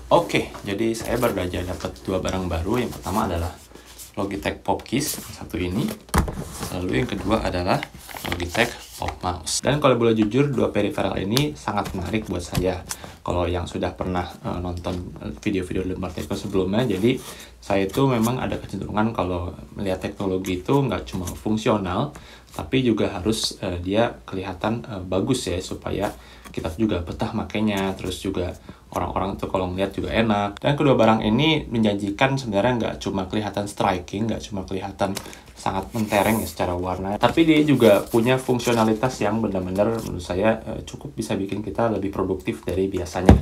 Oke, jadi saya baru aja dapat dua barang baru. Yang pertama adalah Logitech Pop Keys, satu ini. Lalu yang kedua adalah Logitech Pop Mouse. Dan kalau boleh jujur, dua peripheral ini sangat menarik buat saya. Kalau yang sudah pernah nonton video-video Marteko sebelumnya, jadi saya itu memang ada kecenderungan kalau melihat teknologi itu nggak cuma fungsional, tapi juga harus dia kelihatan bagus ya, supaya kita juga betah makainya, terus juga orang-orang tuh kalau melihat juga enak. Dan kedua barang ini menjanjikan sebenarnya nggak cuma kelihatan striking, nggak cuma kelihatan sangat mentereng ya secara warna, tapi dia juga punya fungsionalitas yang benar-benar menurut saya cukup bisa bikin kita lebih produktif dari biasanya.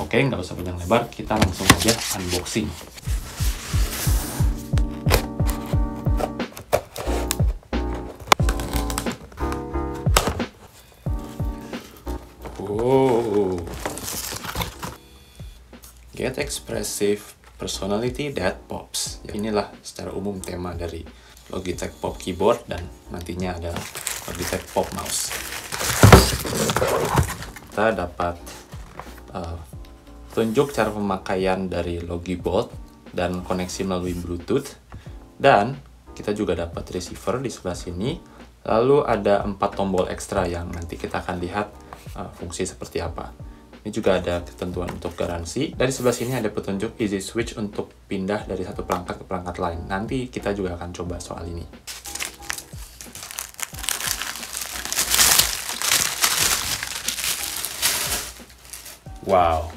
Oke, nggak usah panjang lebar, kita langsung aja unboxing. Wow. Get expressive personality that pops. Inilah secara umum tema dari Logitech Pop Keyboard dan nantinya ada Logitech Pop Mouse. Kita dapat tunjuk cara pemakaian dari Logibolt dan koneksi melalui Bluetooth, dan kita juga dapat receiver di sebelah sini. Lalu ada 4 tombol ekstra yang nanti kita akan lihat fungsi seperti apa. Ini juga ada ketentuan untuk garansi. Dari sebelah sini ada petunjuk easy switch untuk pindah dari satu perangkat ke perangkat lain. Nanti kita juga akan coba soal ini. Wow.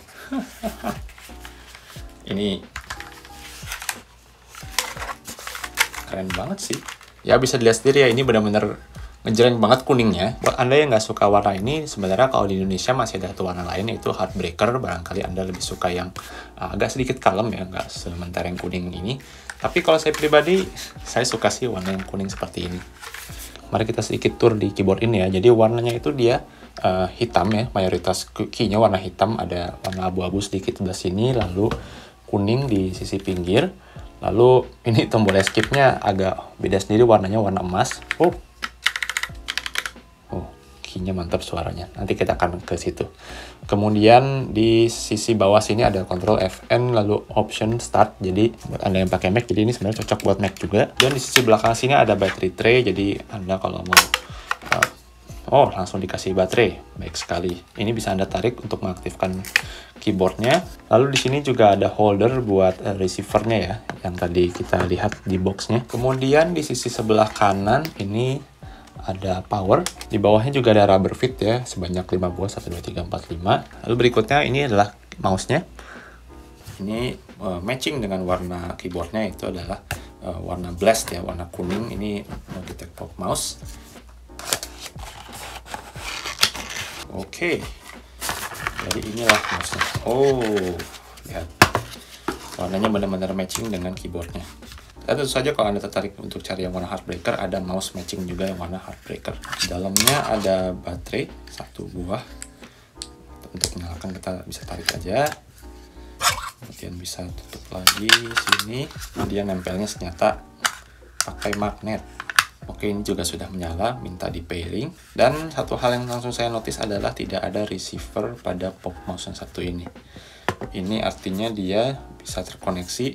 Ini keren banget sih. Ya bisa dilihat sendiri ya, ini benar-benar ngejreng banget kuningnya. Buat Anda yang nggak suka warna ini, sebenarnya kalau di Indonesia masih ada satu warna lain, yaitu Heartbreaker. Barangkali Anda lebih suka yang agak sedikit kalem ya, nggak sementereng kuning ini. Tapi kalau saya pribadi, saya suka sih warna yang kuning seperti ini. Mari kita sedikit tur di keyboard ini ya. Jadi warnanya itu dia hitam ya, mayoritas key-nya warna hitam, ada warna abu-abu sedikit sebelah sini, lalu kuning di sisi pinggir. Lalu ini tombol escape-nya agak beda sendiri, warnanya warna emas. Key-nya mantap suaranya. Nanti kita akan ke situ. Kemudian di sisi bawah sini ada kontrol FN, lalu option start. Jadi buat Anda yang pakai Mac, jadi ini sebenarnya cocok buat Mac juga. Dan di sisi belakang sini ada battery tray. Jadi Anda kalau mau langsung dikasih baterai. Baik sekali. Ini bisa Anda tarik untuk mengaktifkan keyboardnya. Lalu di sini juga ada holder buat receivernya ya, yang tadi kita lihat di boxnya. Kemudian di sisi sebelah kanan ini ada power. Di bawahnya juga ada rubber fit ya, sebanyak 5 buah, 1, 2, 3, 4, 5. Lalu berikutnya ini adalah mouse-nya. Ini matching dengan warna keyboardnya, itu adalah warna blast ya, warna kuning. Ini Logitech Pop Mouse. Oke. Jadi inilah mouse-nya. Lihat. Warnanya benar-benar matching dengan keyboardnya. Dan tentu saja kalau Anda tertarik untuk cari yang warna Heartbreaker, ada mouse matching juga yang warna Heartbreaker. Di dalamnya ada baterai 1 buah. Untuk menyalakan kita bisa tarik aja. Kemudian bisa tutup lagi sini. Kemudian nempelnya ternyata pakai magnet. Oke, ini juga sudah menyala, minta di pairing. Dan satu hal yang langsung saya notice adalah tidak ada receiver pada Pop Mouse yang satu ini. Ini artinya dia bisa terkoneksi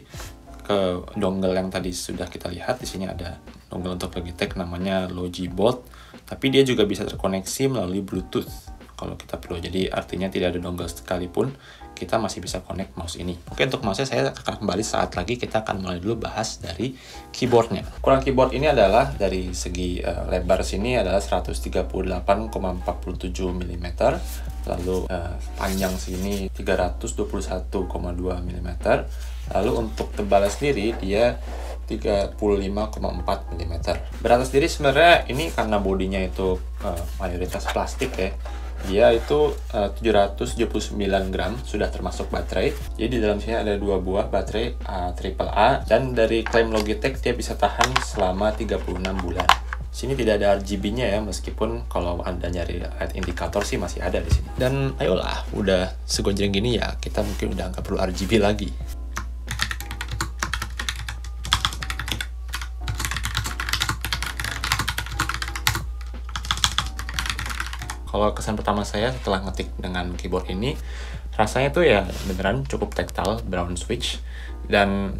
ke dongle yang tadi sudah kita lihat. Di sini ada dongle untuk Logitech namanya Logibolt, tapi dia juga bisa terkoneksi melalui Bluetooth kalau kita perlu. Jadi artinya tidak ada dongle sekalipun kita masih bisa connect mouse ini. Oke, untuk mouse saya akan kembali saat lagi. Kita akan mulai dulu bahas dari keyboardnya. Ukuran keyboard ini adalah dari segi lebar sini adalah 138,47 mm, lalu panjang sini 321,2 mm. Lalu untuk tebalnya sendiri dia 35,4 mm. Beratnya sendiri sebenarnya ini karena bodinya itu mayoritas plastik ya. Dia itu 779 gram, sudah termasuk baterai. Jadi di dalam sini ada 2 buah baterai AAA, dan dari klaim Logitech dia bisa tahan selama 36 bulan. Sini tidak ada RGB-nya ya, meskipun kalau Anda nyari light indikator sih masih ada di sini. Dan ayolah, udah segonjreng gini ya, kita mungkin udah nggak perlu RGB lagi. Kalau kesan pertama saya setelah ngetik dengan keyboard ini, rasanya tuh ya beneran cukup tactile, brown switch, dan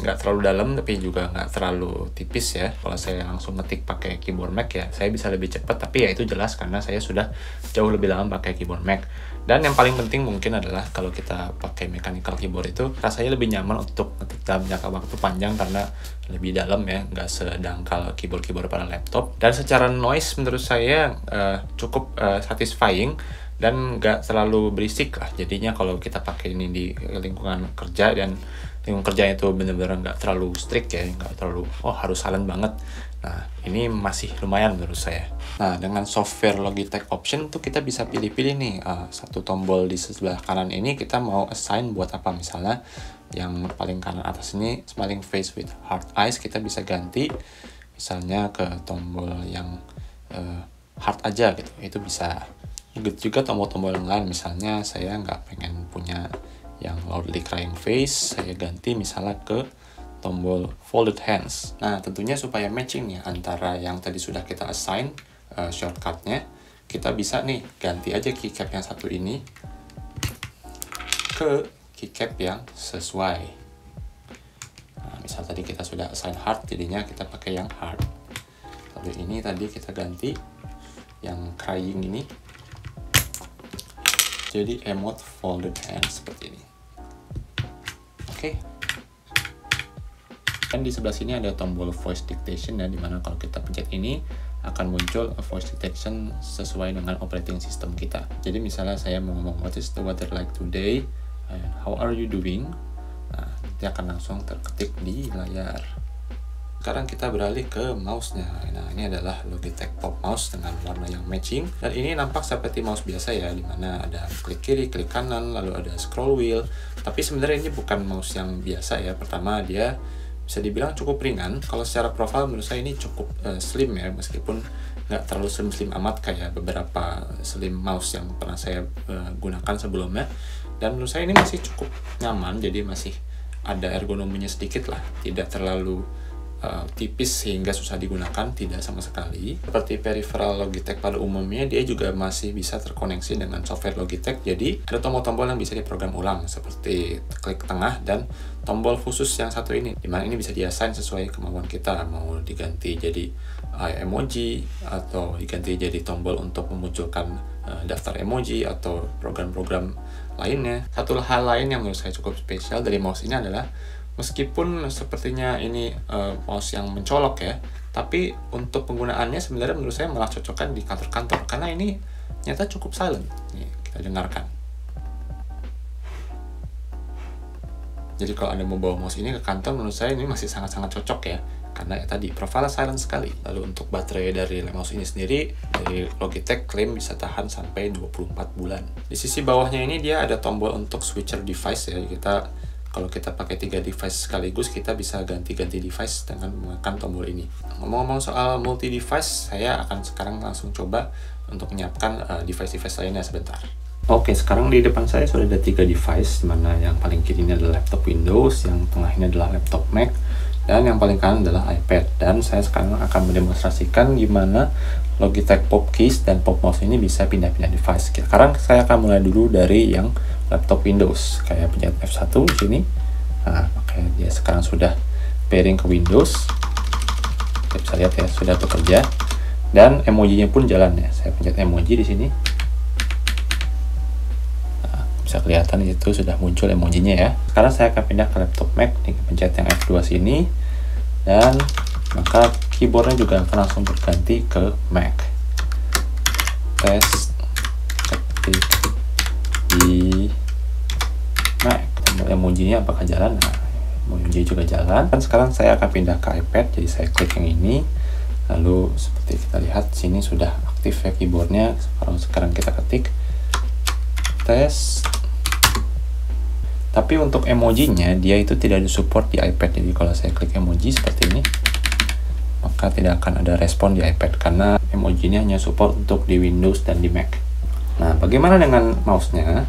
nggak terlalu dalam tapi juga nggak terlalu tipis ya. Kalau saya langsung ngetik pakai keyboard Mac ya saya bisa lebih cepat, tapi ya itu jelas karena saya sudah jauh lebih lama pakai keyboard Mac. Dan yang paling penting mungkin adalah kalau kita pakai mechanical keyboard itu rasanya lebih nyaman untuk ngetik dalam jangka waktu panjang karena lebih dalam ya, nggak sedangkal keyboard pada laptop. Dan secara noise menurut saya cukup satisfying dan nggak terlalu berisik lah. Jadinya kalau kita pakai ini di lingkungan kerja, dan lingkungan kerjanya itu bener-bener nggak terlalu strict ya, nggak terlalu harus silent banget. Nah ini masih lumayan menurut saya. Nah dengan software Logitech Option tuh kita bisa pilih-pilih nih, satu tombol di sebelah kanan ini kita mau assign buat apa. Misalnya yang paling kanan atas ini smiling face with heart eyes, kita bisa ganti misalnya ke tombol yang heart aja gitu, itu bisa. Juga tombol-tombol yang lain, misalnya saya nggak pengen punya yang loudly crying face, saya ganti misalnya ke tombol folded hands. Nah tentunya supaya matching ya antara yang tadi sudah kita assign shortcutnya, kita bisa nih ganti aja keycap yang satu ini ke keycap yang sesuai. Nah misal tadi kita sudah assign heart, jadinya kita pakai yang heart. Lalu ini tadi kita ganti yang crying ini jadi emote folded hands seperti ini. Oke. Dan di sebelah sini ada tombol voice dictation ya, dimana kalau kita pencet ini akan muncul voice detection sesuai dengan operating system kita. Jadi misalnya saya mau ngomong what is the weather like today, how are you doing, nah nanti akan langsung terketik di layar. Sekarang kita beralih ke mouse-nya. Nah, ini adalah Logitech Pop Mouse dengan warna yang matching. Dan ini nampak seperti mouse biasa ya, dimana ada klik kiri, klik kanan, lalu ada scroll wheel. Tapi sebenarnya ini bukan mouse yang biasa ya. Pertama, dia bisa dibilang cukup ringan. Kalau secara profil menurut saya ini cukup slim ya, meskipun nggak terlalu slim amat kayak beberapa slim mouse yang pernah saya gunakan sebelumnya. Dan menurut saya ini masih cukup nyaman, jadi masih ada ergonominya sedikit lah, tidak terlalu tipis sehingga susah digunakan, tidak sama sekali. Seperti peripheral Logitech pada umumnya, dia juga masih bisa terkoneksi dengan software Logitech. Jadi ada tombol-tombol yang bisa diprogram ulang seperti klik tengah dan tombol khusus yang satu ini, dimana ini bisa diassign sesuai kemauan kita, mau diganti jadi emoji atau diganti jadi tombol untuk memunculkan daftar emoji atau program-program lainnya. Satu hal lain yang menurut saya cukup spesial dari mouse ini adalah meskipun sepertinya ini mouse yang mencolok ya, tapi untuk penggunaannya sebenarnya menurut saya malah cocokkan di kantor-kantor karena ini nyata cukup silent. Nih, kita dengarkan. Jadi kalau Anda mau bawa mouse ini ke kantor, menurut saya ini masih sangat-sangat cocok ya, karena ya tadi profile silent sekali. Lalu untuk baterai dari mouse ini sendiri dari Logitech klaim bisa tahan sampai 24 bulan. Di sisi bawahnya ini dia ada tombol untuk switcher device ya. Kalau kita pakai 3 device sekaligus, kita bisa ganti-ganti device dengan menggunakan tombol ini. Ngomong-ngomong soal multi device, saya akan sekarang langsung coba untuk menyiapkan device-device lainnya sebentar. Oke, sekarang di depan saya sudah ada 3 device, dimana yang paling kiri ini adalah laptop Windows, yang tengah ini adalah laptop Mac, dan yang paling kanan adalah iPad. Dan saya sekarang akan mendemonstrasikan gimana Logitech Pop Keys dan Pop Mouse ini bisa pindah-pindah device. Sekarang saya akan mulai dulu dari yang laptop Windows, kayak pencet F1 di sini. Nah, makanya dia sekarang sudah pairing ke Windows. Kita bisa lihat ya, sudah bekerja. Dan emojinya pun jalan ya. Saya pencet emoji di sini. Nah, bisa kelihatan itu sudah muncul emojinya ya. Sekarang saya akan pindah ke laptop Mac, pencet yang F2 sini. Dan maka keyboardnya juga akan langsung berganti ke Mac. Tes ketik di Mac. Emojinya apakah jalan? Nah, emoji juga jalan. Dan sekarang saya akan pindah ke iPad, jadi saya klik yang ini. Lalu seperti kita lihat sini sudah aktif ya keyboardnya. Sekarang kita ketik tes. Tapi untuk emojinya dia itu tidak disupport di iPad. Jadi kalau saya klik emoji seperti ini, maka tidak akan ada respon di iPad karena emojinya hanya support untuk di Windows dan di Mac. Nah, bagaimana dengan mouse-nya?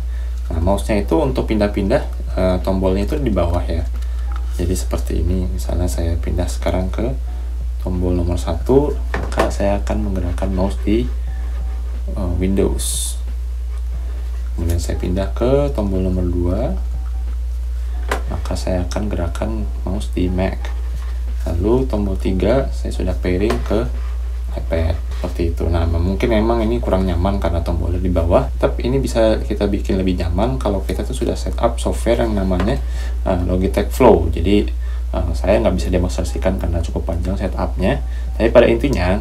Nah, mouse-nya itu untuk pindah-pindah tombolnya itu di bawah ya. Jadi seperti ini. Misalnya saya pindah sekarang ke tombol nomor 1, maka saya akan menggerakkan mouse di Windows. Kemudian saya pindah ke tombol nomor 2, maka saya akan gerakan mouse di Mac. Lalu tombol 3 saya sudah pairing ke iPad seperti itu. Nah, mungkin memang ini kurang nyaman karena tombolnya di bawah, tapi ini bisa kita bikin lebih nyaman kalau kita tuh sudah setup software yang namanya Logitech Flow. Jadi saya nggak bisa demonstrasikan karena cukup panjang setupnya, tapi pada intinya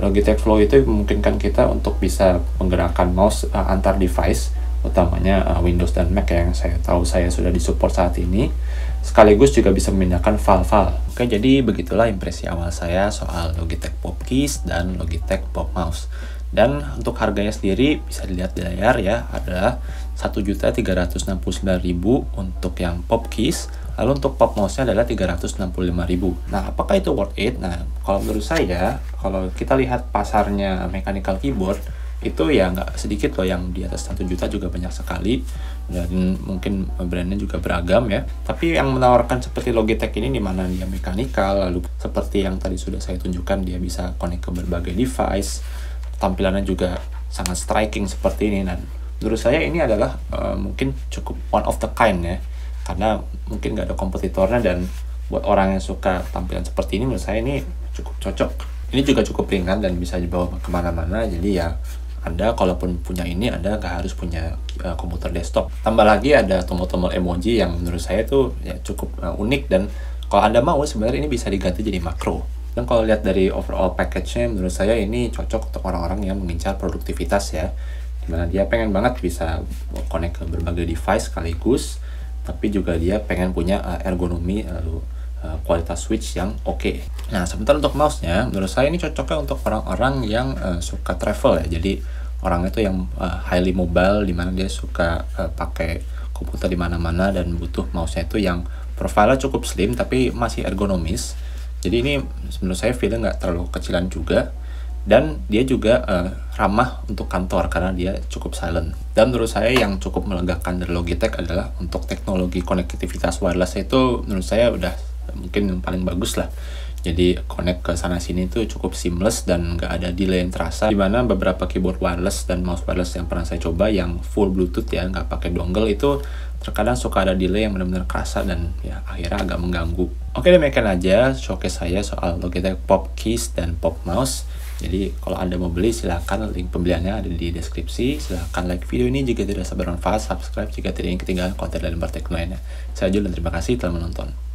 Logitech Flow itu memungkinkan kita untuk bisa menggerakkan mouse antar device, utamanya Windows dan Mac yang saya tahu saya sudah disupport saat ini, sekaligus juga bisa memindahkan file-file. Oke, jadi begitulah impresi awal saya soal Logitech Pop Keys dan Logitech Pop Mouse. Dan untuk harganya sendiri bisa dilihat di layar ya, adalah 1.369.000 untuk yang Pop Keys, lalu untuk Pop Mouse-nya adalah 365.000. Nah, apakah itu worth it? Nah, kalau menurut saya, kalau kita lihat pasarnya mechanical keyboard, itu ya nggak sedikit loh, yang di atas 1 juta juga banyak sekali, dan mungkin brandnya juga beragam ya. Tapi yang menawarkan seperti Logitech ini, dimana dia mechanical, lalu seperti yang tadi sudah saya tunjukkan, dia bisa connect ke berbagai device, tampilannya juga sangat striking seperti ini, dan menurut saya ini adalah mungkin cukup one of the kind ya, karena mungkin nggak ada kompetitornya, dan buat orang yang suka tampilan seperti ini, menurut saya ini cukup cocok. Ini juga cukup ringan dan bisa dibawa kemana-mana, jadi ya Anda kalaupun punya ini, Anda nggak harus punya komputer desktop. Tambah lagi ada tombol-tombol emoji yang menurut saya tuh ya cukup unik, dan kalau Anda mau sebenarnya ini bisa diganti jadi makro. Dan kalau lihat dari overall package-nya, menurut saya ini cocok untuk orang-orang yang mengincar produktivitas ya, dimana dia pengen banget bisa connect ke berbagai device sekaligus, tapi juga dia pengen punya ergonomi, lalu kualitas switch yang oke. Nah, sementara untuk mouse-nya, menurut saya ini cocoknya untuk orang-orang yang suka travel ya. Jadi orang itu yang highly mobile, dimana dia suka pakai komputer di mana-mana dan butuh mouse-nya itu yang profilnya cukup slim tapi masih ergonomis. Jadi ini menurut saya feel-nya nggak terlalu kecilan juga, dan dia juga ramah untuk kantor karena dia cukup silent. Dan menurut saya yang cukup melegakan dari Logitech adalah untuk teknologi konektivitas wireless itu, menurut saya udah mungkin yang paling bagus lah. Jadi connect ke sana sini itu cukup seamless dan nggak ada delay yang terasa, dimana beberapa keyboard wireless dan mouse wireless yang pernah saya coba yang full bluetooth ya, nggak pakai dongle, itu terkadang suka ada delay yang benar-benar kerasa dan ya akhirnya agak mengganggu. Oke, demikian aja showcase saya soal Logitech Pop Keys dan Pop Mouse. Jadi kalau Anda mau beli, silahkan, link pembeliannya ada di deskripsi. Silahkan like video ini jika tidak bermanfaat, subscribe jika tidak ingin ketinggalan konten dari Bartek lainnya. Saya Jul dan terima kasih telah menonton.